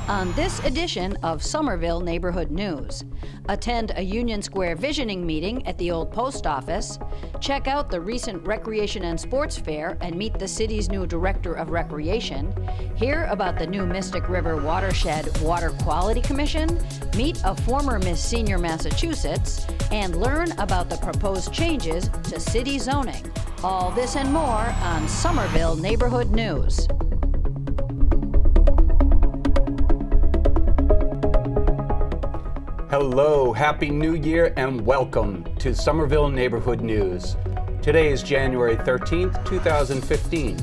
on this edition of Somerville Neighborhood News. Attend a Union Square visioning meeting at the old post office, check out the recent Recreation and Sports Fair and meet the city's new Director of Recreation, hear about the new Mystic River Watershed Water Quality Commission, meet a former Miss Senior Massachusetts, and learn about the proposed changes to city zoning. All this and more on Somerville Neighborhood News. Hello, Happy New Year, and welcome to Somerville Neighborhood News. Today is January 13th, 2015.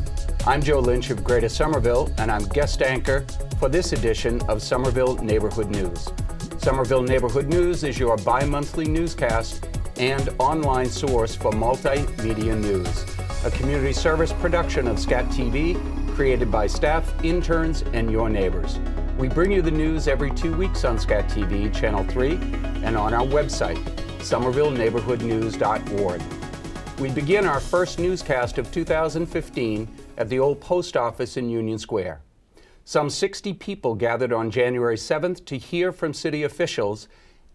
I'm Joe Lynch of Greater Somerville, and I'm guest anchor for this edition of Somerville Neighborhood News. Somerville Neighborhood News is your bi-monthly newscast and online source for multimedia news, a community service production of SCATV created by staff, interns, and your neighbors. We bring you the news every 2 weeks on SCATV, Channel 3, and on our website, somervilleneighborhoodnews.org. We begin our first newscast of 2015 at the old post office in Union Square. Some 60 people gathered on January 7th to hear from city officials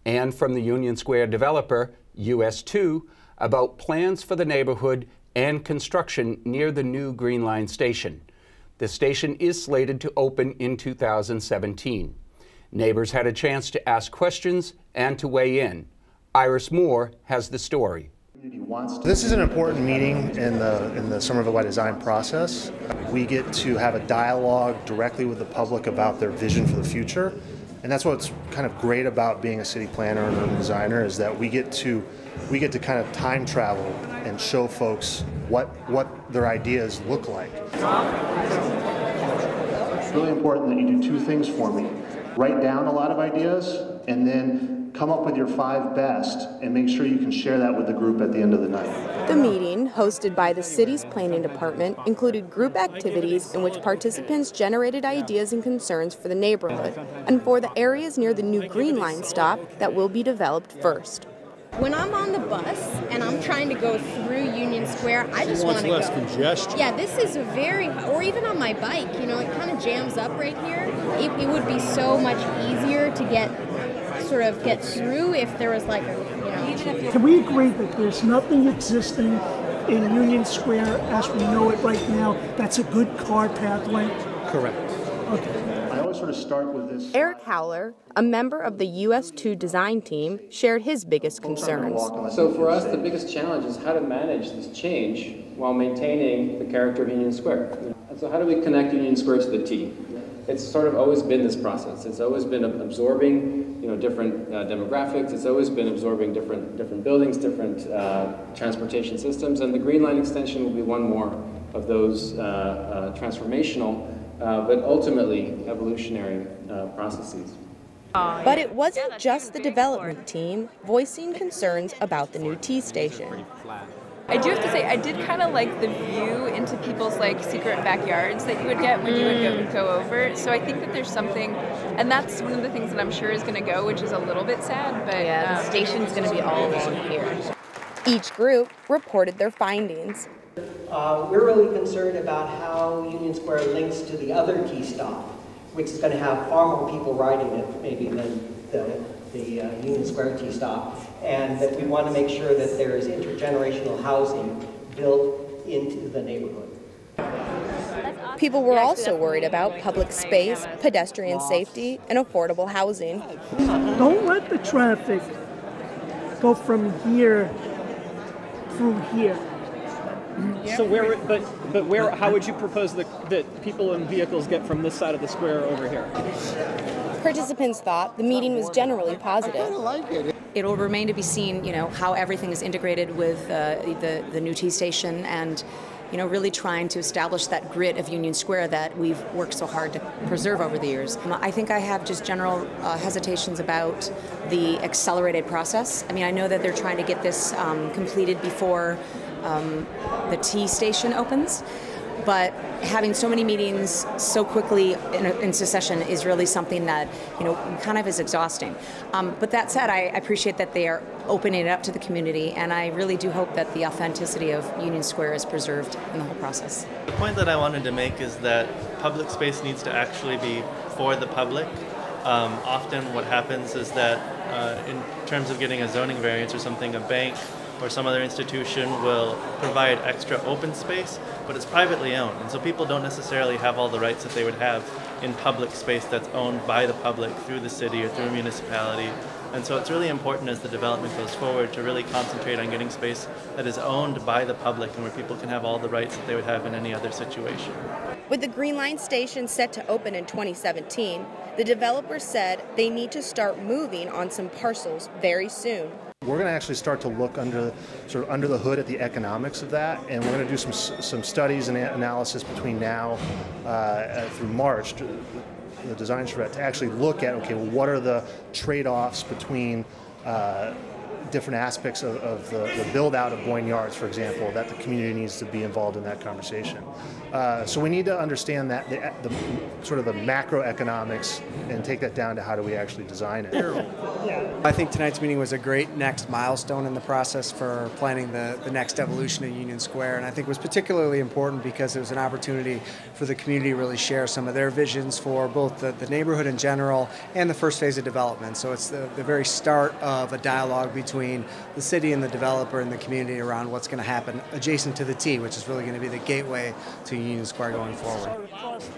and from the Union Square developer, US2, about plans for the neighborhood and construction near the new Green Line station. The station is slated to open in 2017. Neighbors had a chance to ask questions and to weigh in. Iris Moore has the story. This is an important meeting in the Somerville by Design process. We get to have a dialogue directly with the public about their vision for the future. And that's what's kind of great about being a city planner and urban designer, is that we get to kind of time travel and show folks what their ideas look like. It's really important that you do two things for me. Write down a lot of ideas and then come up with your 5 best and make sure you can share that with the group at the end of the night. The meeting, hosted by the city's planning department, included group activities in which participants generated ideas and concerns for the neighborhood and for the areas near the new Green Line stop that will be developed first. When I'm on the bus and I'm trying to go through Union Square, I just want to go. Less congestion. Yeah, this is or even on my bike, it kind of jams up right here. It would be so much easier to get through if there was Can we agree that there's nothing existing in Union Square as we know it right now that's a good car pathway? Correct. Okay. I always sort of start with this. Eric Howler, a member of the US2 design team, shared his biggest concerns. So for us, the biggest challenge is how to manage this change while maintaining the character of Union Square. And so how do we connect Union Square to the T? It's sort of always been this process. It's always been absorbing, different demographics. It's always been absorbing different buildings, different transportation systems, and the Green Line extension will be one more of those transformational, but ultimately evolutionary processes. But it wasn't just the development team voicing concerns about the new T station. I do have to say, I did kind of like the view into people's secret backyards that you would get when you would go over. So I think that there's something, and that's one of the things that I'm sure is going to go, which is a little bit sad. But yeah, the station's going to be all along here. Each group reported their findings. We're really concerned about how Union Square links to the other T stop, which is going to have far more people riding it maybe than the Union Square T stop, and that we want to make sure that there is intergenerational housing built into the neighborhood. People were also worried about public space, pedestrian safety, and affordable housing. Don't let the traffic go from here through here. So how would you propose that people and vehicles get from this side of the square over here? Participants thought the meeting was generally positive. It'll remain to be seen, how everything is integrated with the new T station and, really trying to establish that grit of Union Square that we've worked so hard to preserve over the years. I think I have just general hesitations about the accelerated process. I know that they're trying to get this completed before the T station opens. but having so many meetings so quickly in succession is really something that, kind of is exhausting. But that said, I appreciate that they are opening it up to the community, and I really do hope that the authenticity of Union Square is preserved in the whole process. The point that I wanted to make is that public space needs to actually be for the public. Often what happens is that in terms of getting a zoning variance or something, a bank or some other institution will provide extra open space, but it's privately owned. And so people don't necessarily have all the rights that they would have in public space that's owned by the public through the city or through a municipality. And so it's really important as the development goes forward to really concentrate on getting space that is owned by the public and where people can have all the rights that they would have in any other situation. With the Green Line station set to open in 2017, the developer said they need to start moving on some parcels very soon. We're going to actually start to look under the hood at the economics of that, and we're going to do some studies and analysis between now through March, the design strat, to actually look at, okay, well, what are the trade-offs between different aspects of the build-out of Boyne Yards, for example, that the community needs to be involved in that conversation. So we need to understand that the macroeconomics and take that down to how do we actually design it. I think tonight's meeting was a great next milestone in the process for planning the next evolution of Union Square, and I think it was particularly important because it was an opportunity for the community to really share some of their visions for both the neighborhood in general and the first phase of development. So it's the very start of a dialogue between the city and the developer and the community around what's going to happen adjacent to the T, which is really going to be the gateway to Union Square going forward.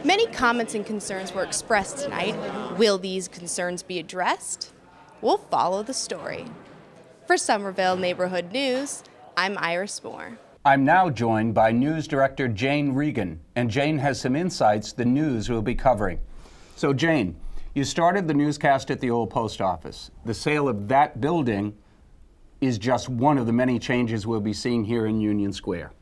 Many comments and concerns were expressed tonight. Will these concerns be addressed? We'll follow the story. For Somerville Neighborhood News, I'm Iris Moore. I'm now joined by News Director Jane Regan, and Jane has some insights the news will be covering. So Jane, you started the newscast at the old post office. The sale of that building is just one of the many changes we'll be seeing here in Union Square.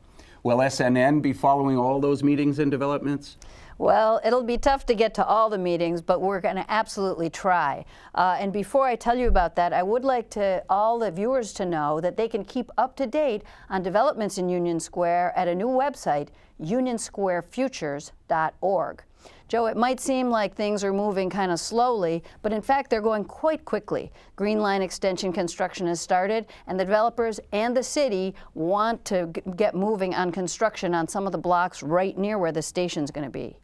Will SNN be following all those meetings and developments? Well, it'll be tough to get to all the meetings, but we're going to absolutely try. And before I tell you about that, I would like all the viewers to know that they can keep up to date on developments in Union Square at a new website, unionsquarefutures.org. Joe, it might seem like things are moving kind of slowly, but in fact they're going quite quickly. Green Line extension construction has started, and the developers and the city want to get moving on construction on some of the blocks right near where the station's going to be.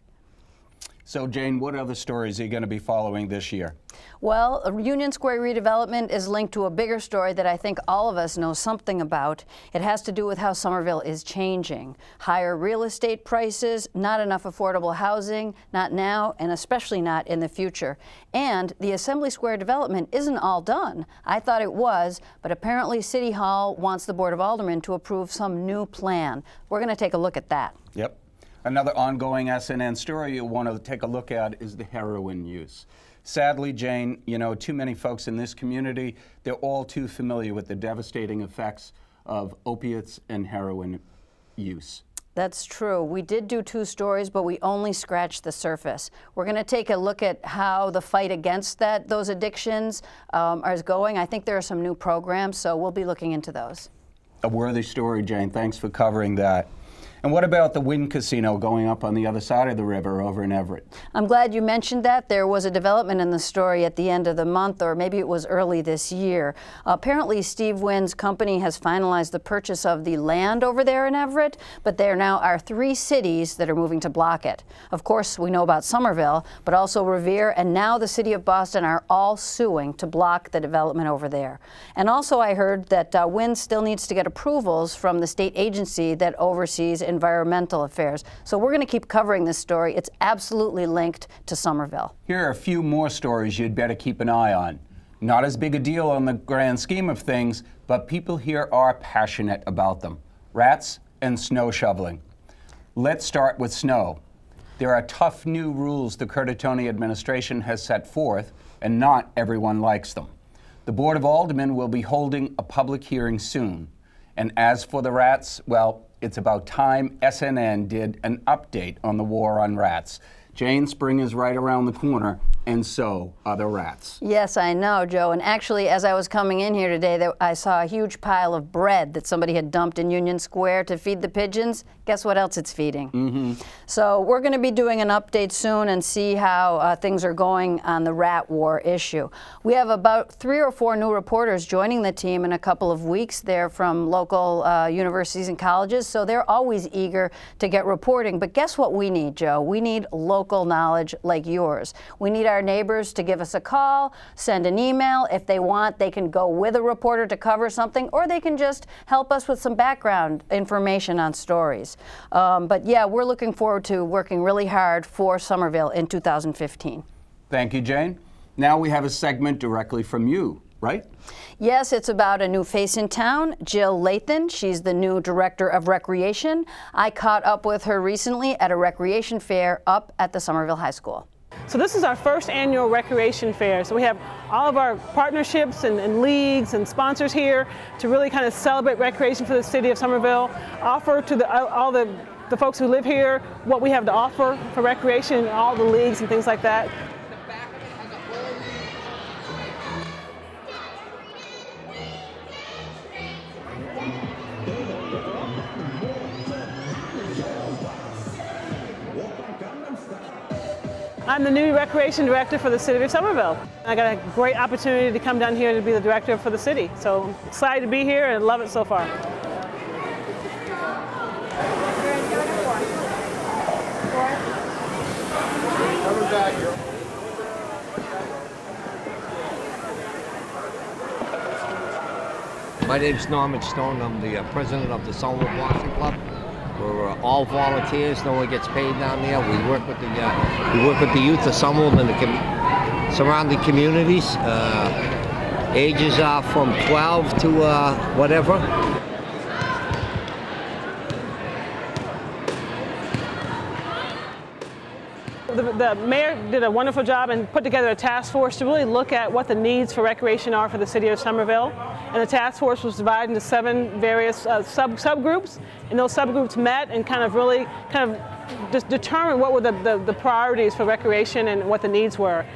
So Jane, what other stories are you going to be following this year? Well, Union Square redevelopment is linked to a bigger story that I think all of us know something about. It has to do with how Somerville is changing. Higher real estate prices, not enough affordable housing, not now, and especially not in the future. And the Assembly Square development isn't all done. I thought it was, but apparently City Hall wants the Board of Aldermen to approve some new plan. We're going to take a look at that. Yep. Another ongoing SNN story you want to take a look at is the heroin use. Sadly, Jane, too many folks in this community, they're all too familiar with the devastating effects of opiates and heroin use. That's true. We did do 2 stories, but we only scratched the surface. We're going to take a look at how the fight against those addictions is going. I think there are some new programs, so we'll be looking into those. A worthy story, Jane. Thanks for covering that. And what about the Wynn Casino going up on the other side of the river over in Everett? I'm glad you mentioned that. There was a development in the story at the end of the month, or maybe it was early this year. Apparently, Steve Wynn's company has finalized the purchase of the land over there in Everett, but there now are 3 cities that are moving to block it. Of course, we know about Somerville, but also Revere, and now the city of Boston are all suing to block the development over there. And also I heard that Wynn still needs to get approvals from the state agency that oversees environmental affairs. So we're going to keep covering this story. It's absolutely linked to Somerville. Here are a few more stories you'd better keep an eye on. Not as big a deal on the grand scheme of things, but people here are passionate about them. Rats and snow shoveling. Let's start with snow. There are tough new rules the Curtatone administration has set forth, and not everyone likes them. The Board of Aldermen will be holding a public hearing soon. And as for the rats, well, it's about time SNN did an update on the war on rats. Jane, spring is right around the corner. and so are the rats. Yes, I know, Joe. And actually, as I was coming in here today, I saw a huge pile of bread that somebody had dumped in Union Square to feed the pigeons. Guess what else it's feeding? Mm-hmm. So we're going to be doing an update soon and see how things are going on the rat war issue. We have about 3 or 4 new reporters joining the team in a couple of weeks. They're from local universities and colleges, so they're always eager to get reporting. But guess what we need, Joe? We need local knowledge like yours. We need our neighbors to give us a call, send an email. If they want, they can go with a reporter to cover something, or they can just help us with some background information on stories. But yeah, we're looking forward to working really hard for Somerville in 2015. Thank you, Jane. Now we have a segment directly from you, right? Yes, it's about a new face in town, Jill Lathan. She's the new Director of Recreation. I caught up with her recently at a recreation fair up at the Somerville High School. So this is our first annual recreation fair. So we have all of our partnerships and leagues and sponsors here to really kind of celebrate recreation for the city of Somerville, offer to all the folks who live here what we have to offer for recreation, all the leagues and things like that. I'm the new recreation director for the city of Somerville. I got a great opportunity to come down here to be the director for the city. So I'm excited to be here and love it so far. My name's Norman Stone. I'm the president of the Somerville Boxing Club. We're all volunteers. No one gets paid down there. We work with the youth of Somerville and the surrounding communities. Ages are from 12 to whatever. The mayor did a wonderful job and put together a task force to really look at what the needs for recreation are for the city of Somerville. And the task force was divided into 7 various subgroups, and those subgroups met and kind of really just determined what were the priorities for recreation and what the needs were.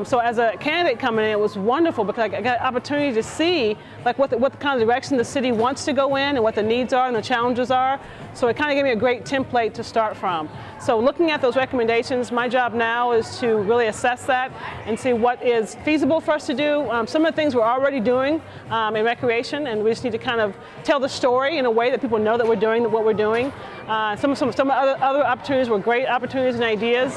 So as a candidate coming in, it was wonderful because I got an opportunity to see like what kind of direction the city wants to go in and what the needs are and the challenges are. So it kind of gave me a great template to start from. So looking at those recommendations, my job now is to really assess that and see what is feasible for us to do. Some of the things we're already doing in recreation, and we just need to kind of tell the story in a way that people know that we're doing what we're doing. Some other opportunities were great opportunities and ideas.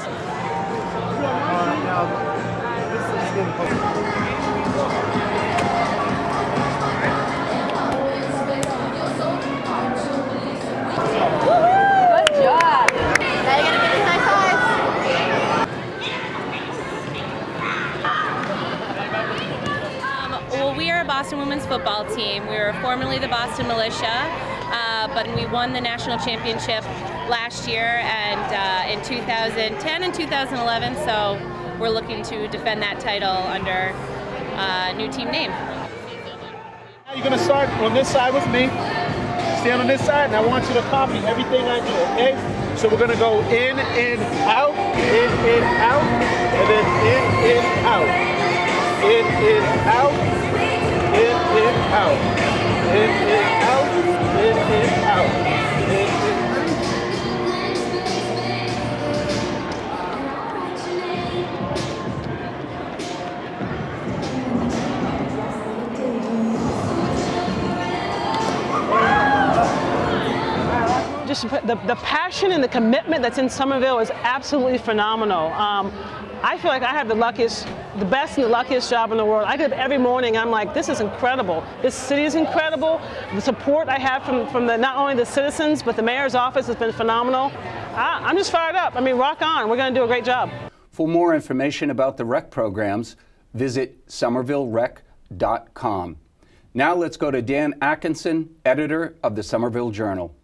Well, we are a Boston women's football team. We were formerly the Boston Militia, but we won the national championship last year and in 2010 and 2011, so we're looking to defend that title under a new team name. You're going to start on this side with me. Stand on this side, and I want you to copy everything I do, okay? So we're going to go in, out, and then in, out. In, out, in, out. In, out, in, out. Just the passion and the commitment that's in Somerville is absolutely phenomenal. I feel like I have the best and the luckiest job in the world. I get up every morning, I'm like, this is incredible. This city is incredible. The support I have from not only the citizens, but the mayor's office has been phenomenal. I'm just fired up. I mean, rock on. We're going to do a great job. For more information about the rec programs, visit somervillerec.com. Now let's go to Dan Atkinson, editor of the Somerville Journal.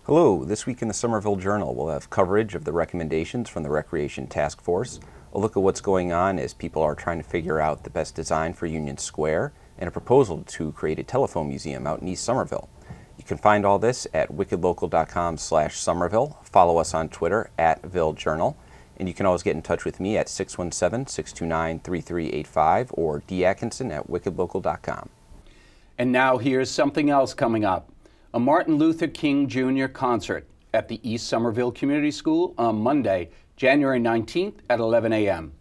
Hello, this week in the Somerville Journal we'll have coverage of the recommendations from the Recreation Task Force, a look at what's going on as people are trying to figure out the best design for Union Square, and a proposal to create a telephone museum out in East Somerville. You can find all this at wickedlocal.com/Somerville. Follow us on Twitter @VilleJournal. And you can always get in touch with me at 617-629-3385 or datkinson@wickedlocal.com. And now here's something else coming up. A Martin Luther King Jr. concert at the East Somerville Community School on Monday, January 19th at 11 a.m.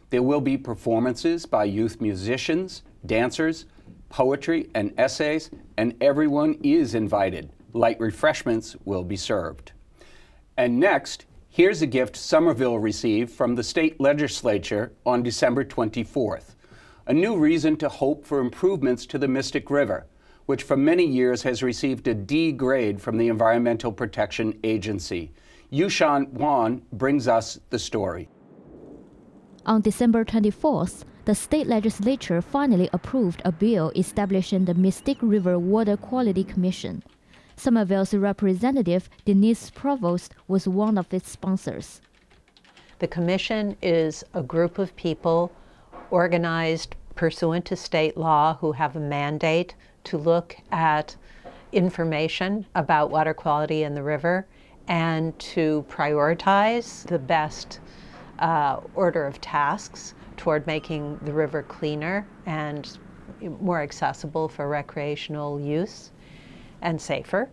There will be performances by youth musicians, dancers, poetry, and essays, and everyone is invited. Light refreshments will be served. And next, here's a gift Somerville received from the state legislature on December 24th. A new reason to hope for improvements to the Mystic River, which for many years has received a D grade from the Environmental Protection Agency. Yushan Wan brings us the story. On December 24th, the state legislature finally approved a bill establishing the Mystic River Water Quality Commission. Somerville's representative, Denise Provost, was one of its sponsors. The commission is a group of people organized pursuant to state law who have a mandate to look at information about water quality in the river and to prioritize the best order of tasks toward making the river cleaner and more accessible for recreational use and safer.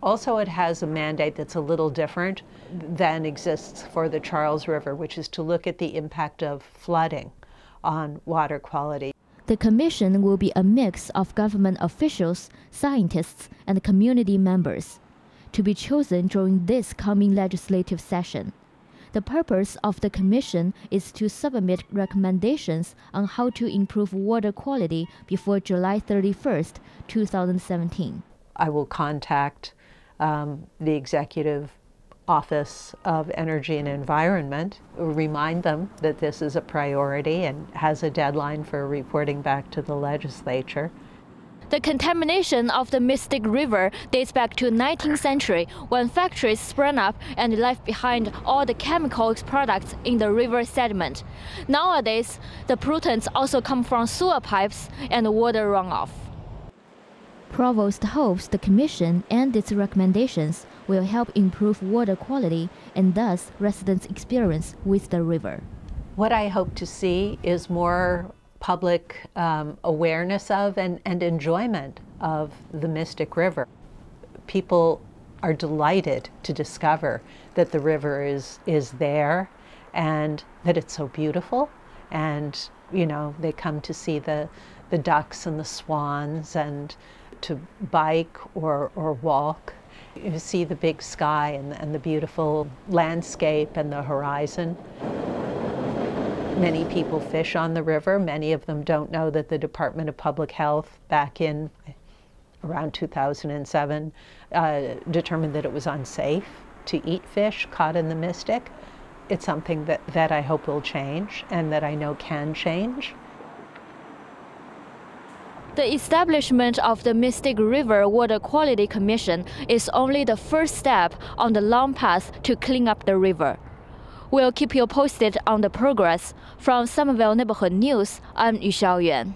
Also, it has a mandate that's a little different than exists for the Charles River, which is to look at the impact of flooding on water quality. The commission will be a mix of government officials, scientists, and community members, to be chosen during this coming legislative session. The purpose of the commission is to submit recommendations on how to improve water quality before July 31st, 2017. I will contact the Executive Office of Energy and Environment, remind them that this is a priority and has a deadline for reporting back to the legislature. The contamination of the Mystic River dates back to the 19th century when factories sprang up and left behind all the chemical products in the river sediment. Nowadays, the pollutants also come from sewer pipes and water runoff. Provost hopes the commission and its recommendations will help improve water quality and thus residents' experience with the river. What I hope to see is more public awareness of and enjoyment of the Mystic River. People are delighted to discover that the river is there and that it's so beautiful, and you know, they come to see the ducks and the swans and to bike or walk. You see the big sky and the beautiful landscape and the horizon. Many people fish on the river. Many of them don't know that the Department of Public Health back in around 2007 determined that it was unsafe to eat fish caught in the Mystic. It's something that I hope will change and that I know can change. The establishment of the Mystic River Water Quality Commission is only the first step on the long path to clean up the river. We'll keep you posted on the progress. From Somerville Neighborhood News, I'm Yu Xiaoyuan.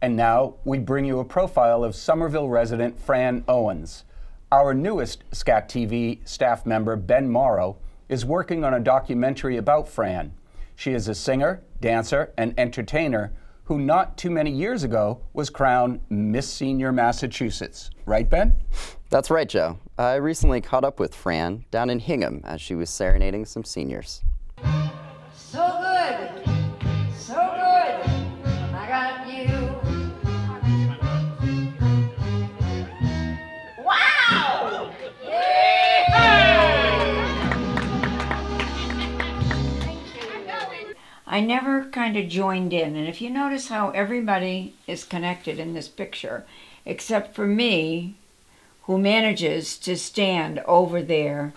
And now we bring you a profile of Somerville resident Fran Owens. Our newest SCATV staff member, Ben Morrow, is working on a documentary about Fran. She is a singer, dancer, and entertainer who not too many years ago was crowned Miss Senior Massachusetts. Right, Ben? That's right, Joe. I recently caught up with Fran down in Hingham as she was serenading some seniors. So good, so good, I got you. Wow! I never kind of joined in, and if you notice how everybody is connected in this picture, except for me, who manages to stand over there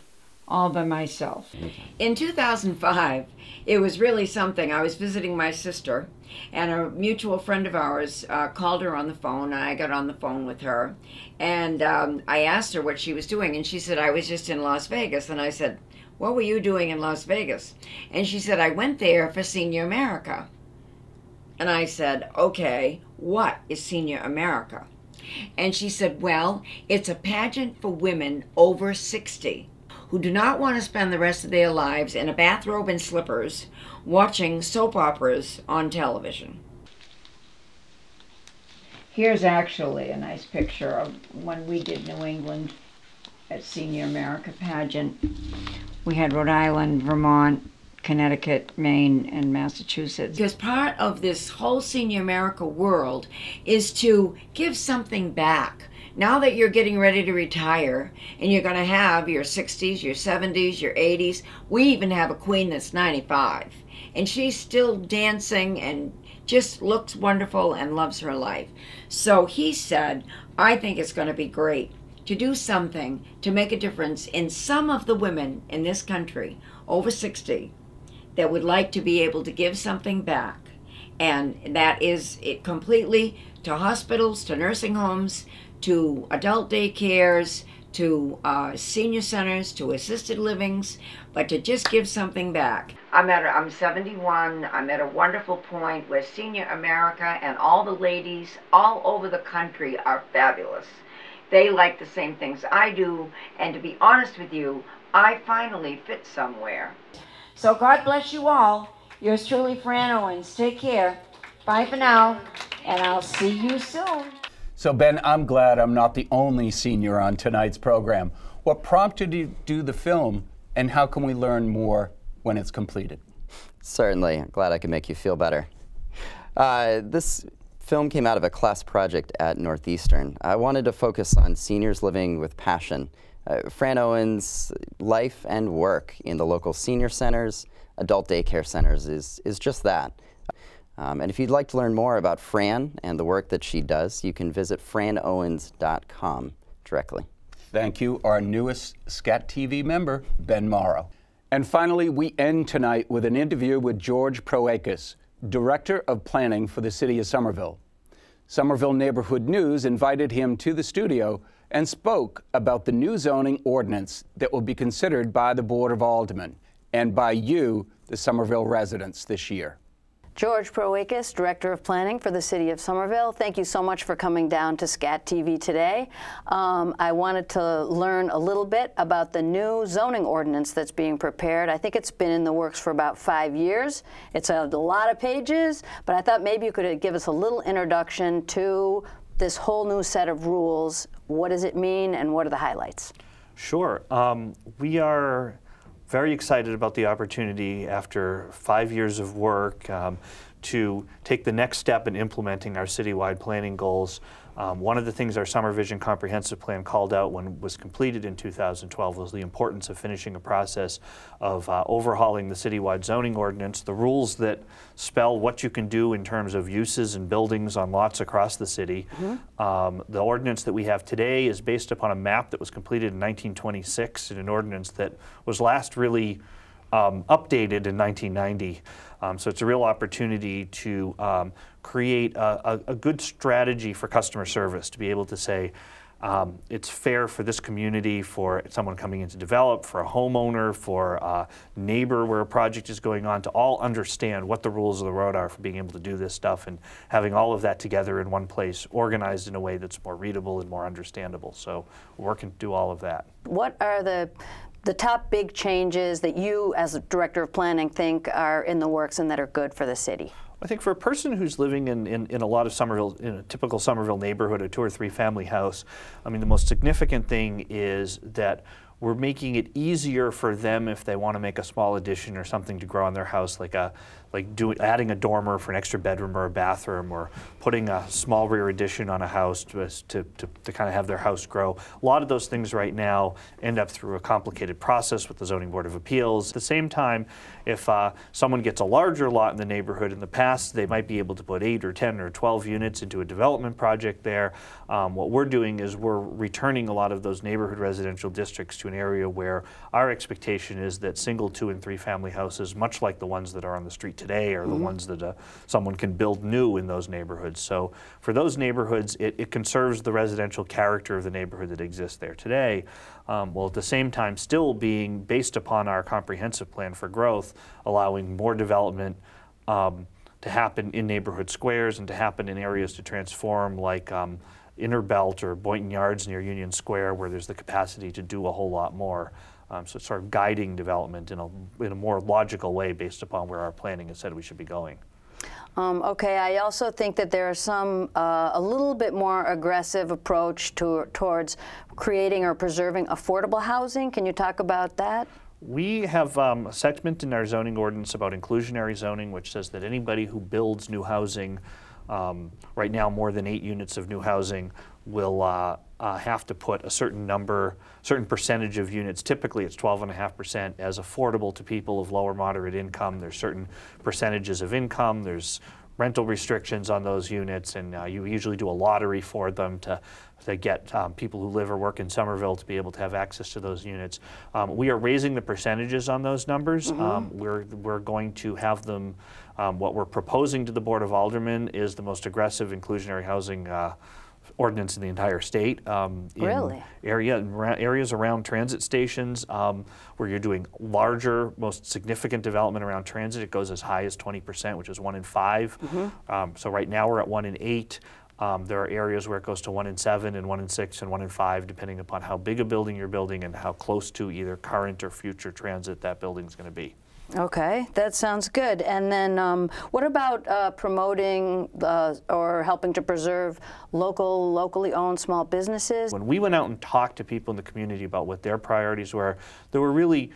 all by myself. In 2005, it was really something. I was visiting my sister, and a mutual friend of ours called her on the phone, and I got on the phone with her, and I asked her what she was doing, and she said, I was just in Las Vegas, and I said, what were you doing in Las Vegas? And she said, I went there for Senior America. And I said, okay, what is Senior America? And she said, well, it's a pageant for women over 60 who do not want to spend the rest of their lives in a bathrobe and slippers watching soap operas on television. Here's actually a nice picture of when we did New England at Senior America pageant. We had Rhode Island, Vermont, Connecticut, Maine, and Massachusetts. Because part of this whole Senior America world is to give something back. Now that you're getting ready to retire and you're going to have your 60s, your 70s, your 80s, we even have a queen that's 95. And she's still dancing and just looks wonderful and loves her life. So he said, I think it's going to be great to do something to make a difference in some of the women in this country over 60 that would like to be able to give something back. And that is it completely to hospitals, to nursing homes, to adult daycares, to senior centers, to assisted livings, but to just give something back. I'm 71. I'm at a wonderful point where Senior America and all the ladies all over the country are fabulous. They like the same things I do, and to be honest with you, I finally fit somewhere. So God bless you all. Yours truly, Fran Owens. Take care. Bye for now, and I'll see you soon. So Ben, I'm glad I'm not the only senior on tonight's program. What prompted you to do the film, and how can we learn more when it's completed? Certainly. I'm glad I could make you feel better. This film came out of a class project at Northeastern. I wanted to focus on seniors living with passion. Fran Owens' life and work in the local senior centers, adult daycare centers is just that. And if you'd like to learn more about Fran and the work that she does, you can visit franowens.com directly. Thank you, our newest SCATV member, Ben Morrow. And finally, we end tonight with an interview with George Proakis, Director of Planning for the City of Somerville. Somerville Neighborhood News invited him to the studio and spoke about the new zoning ordinance that will be considered by the Board of Aldermen and by you, the Somerville residents, this year. George Proakis, Director of Planning for the City of Somerville, thank you so much for coming down to SCATV today. I wanted to learn a little bit about the new zoning ordinance that's being prepared. I think it's been in the works for about 5 years. It's a lot of pages, but I thought maybe you could give us a little introduction to this whole new set of rules. What does it mean, and what are the highlights? Sure. We are very excited about the opportunity after 5 years of work to take the next step in implementing our citywide planning goals. One of the things our Summer Vision Comprehensive Plan called out when it was completed in 2012 was the importance of finishing a process of overhauling the citywide zoning ordinance, the rules that spell what you can do in terms of uses and buildings on lots across the city. The ordinance that we have today is based upon a map that was completed in 1926 and an ordinance that was last really updated in 1990. So it's a real opportunity to create a good strategy for customer service, to be able to say it's fair for this community, for someone coming in to develop, for a homeowner, for a neighbor where a project is going on, to all understand what the rules of the road are for being able to do this stuff, and having all of that together in one place, organized in a way that's more readable and more understandable. So we're working to do all of that. What are the top big changes that you, as a Director of Planning, think are in the works and that are good for the city? I think for a person who's living in a lot of Somerville, in a typical Somerville neighborhood, a 2 or 3 family house, I mean, the most significant thing is that we're making it easier for them if they want to make a small addition or something to grow on their house, like adding a dormer for an extra bedroom or a bathroom, or putting a small rear addition on a house to kind of have their house grow. A lot of those things right now end up through a complicated process with the Zoning Board of Appeals. At the same time, if someone gets a larger lot in the neighborhood, in the past they might be able to put 8 or 10 or 12 units into a development project there. What we're doing is we're returning a lot of those neighborhood residential districts to to an area where our expectation is that single, 2, and 3 family houses, much like the ones that are on the street today, are the ones that someone can build new in those neighborhoods. So for those neighborhoods, it conserves the residential character of the neighborhood that exists there today, while at the same time still being based upon our comprehensive plan for growth, allowing more development to happen in neighborhood squares and to happen in areas to transform, like Inner Belt or Boynton Yards near Union Square, where there's the capacity to do a whole lot more. So it's sort of guiding development in a more logical way based upon where our planning has said we should be going. Okay, I also think that there are some, a little bit more aggressive approach towards creating or preserving affordable housing. Can you talk about that? We have a segment in our zoning ordinance about inclusionary zoning, which says that anybody who builds new housing, right now more than 8 units of new housing, will have to put a certain percentage of units, typically it's 12.5%, as affordable to people of lower moderate income. There's certain percentages of income, there's rental restrictions on those units, and you usually do a lottery for them to get people who live or work in Somerville to be able to have access to those units. We are raising the percentages on those numbers. We're going to have them, what we're proposing to the Board of Aldermen is the most aggressive inclusionary housing ordinance in the entire state. Really? Areas around transit stations where you're doing larger, most significant development around transit, it goes as high as 20%, which is 1 in 5. So right now we're at 1 in 8. There are areas where it goes to 1 in 7 and 1 in 6 and 1 in 5, depending upon how big a building you're building and how close to either current or future transit that building's going to be. Okay, that sounds good. And then what about promoting or helping to preserve locally owned small businesses? When we went out and talked to people in the community about what their priorities were, there were really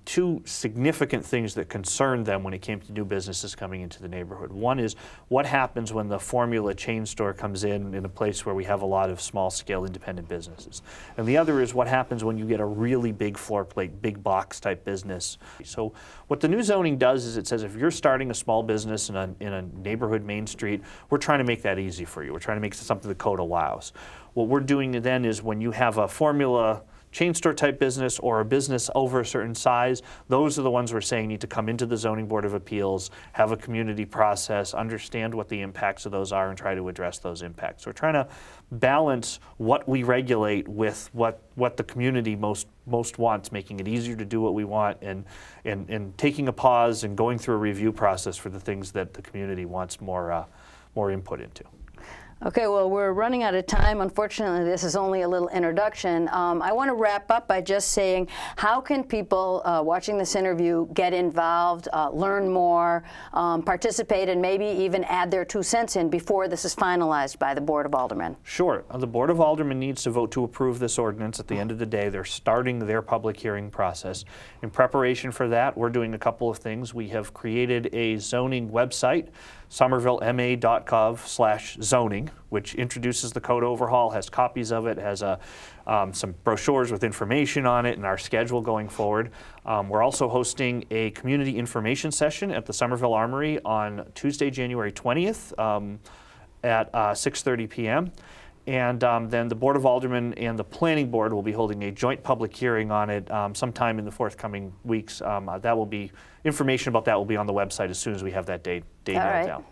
2 significant things that concerned them when it came to new businesses coming into the neighborhood. One is what happens when the formula chain store comes in a place where we have a lot of small-scale independent businesses. And the other is what happens when you get a really big floor plate, big box type business. So what the new zoning does is it says if you're starting a small business in a neighborhood main street, we're trying to make that easy for you. We're trying to make it something the code allows. What we're doing then is when you have a formula chain store type business or a business over a certain size, those are the ones we're saying need to come into the Zoning Board of Appeals, have a community process, understand what the impacts of those are and try to address those impacts. So we're trying to balance what we regulate with what the community most wants, making it easier to do what we want and taking a pause and going through a review process for the things that the community wants more input into. Okay, well, we're running out of time. Unfortunately, this is only a little introduction. I want to wrap up by just saying, how can people watching this interview get involved, learn more, participate, and maybe even add their 2 cents in before this is finalized by the Board of Aldermen? Sure. The Board of Aldermen needs to vote to approve this ordinance. At the end of the day, they're starting their public hearing process. In preparation for that, we're doing a couple of things. We have created a zoning website, somervillema.gov/zoning, which introduces the code overhaul, has copies of it, has some brochures with information on it and our schedule going forward. We're also hosting a community information session at the Somerville Armory on Tuesday, January 20th at 6:30 p.m. And then the Board of Aldermen and the Planning Board will be holding a joint public hearing on it sometime in the forthcoming weeks. That will be, information about that will be on the website as soon as we have that date nailed down.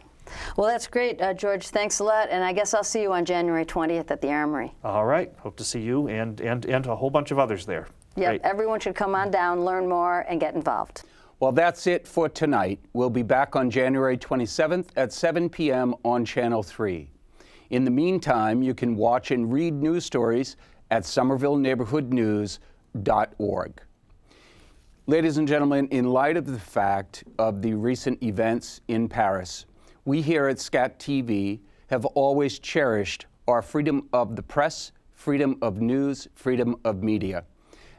Well, that's great, George. Thanks a lot. And I guess I'll see you on January 20th at the Armory. All right. Hope to see you and a whole bunch of others there. Yeah, Great. Everyone should come on down, learn more, and get involved. Well, that's it for tonight. We'll be back on January 27th at 7 p.m. on Channel 3. In the meantime, you can watch and read news stories at somervilleneighborhoodnews.org. Ladies and gentlemen, in light of the fact of the recent events in Paris, we here at SCATV have always cherished our freedom of the press, freedom of news, freedom of media.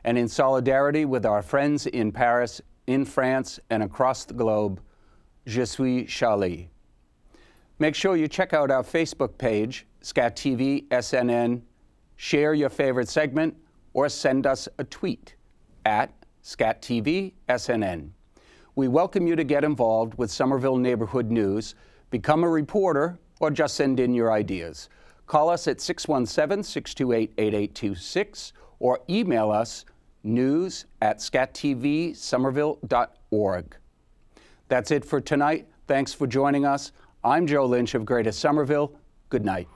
And in solidarity with our friends in Paris, in France, and across the globe, je suis Charlie. Make sure you check out our Facebook page, SCATV SNN, share your favorite segment, or send us a tweet at SCATV SNN. We welcome you to get involved with Somerville Neighborhood News, become a reporter, or just send in your ideas. Call us at 617-628-8826 or email us news@scatvsomerville.org. That's it for tonight. Thanks for joining us. I'm Joe Lynch of Greater Somerville. Good night.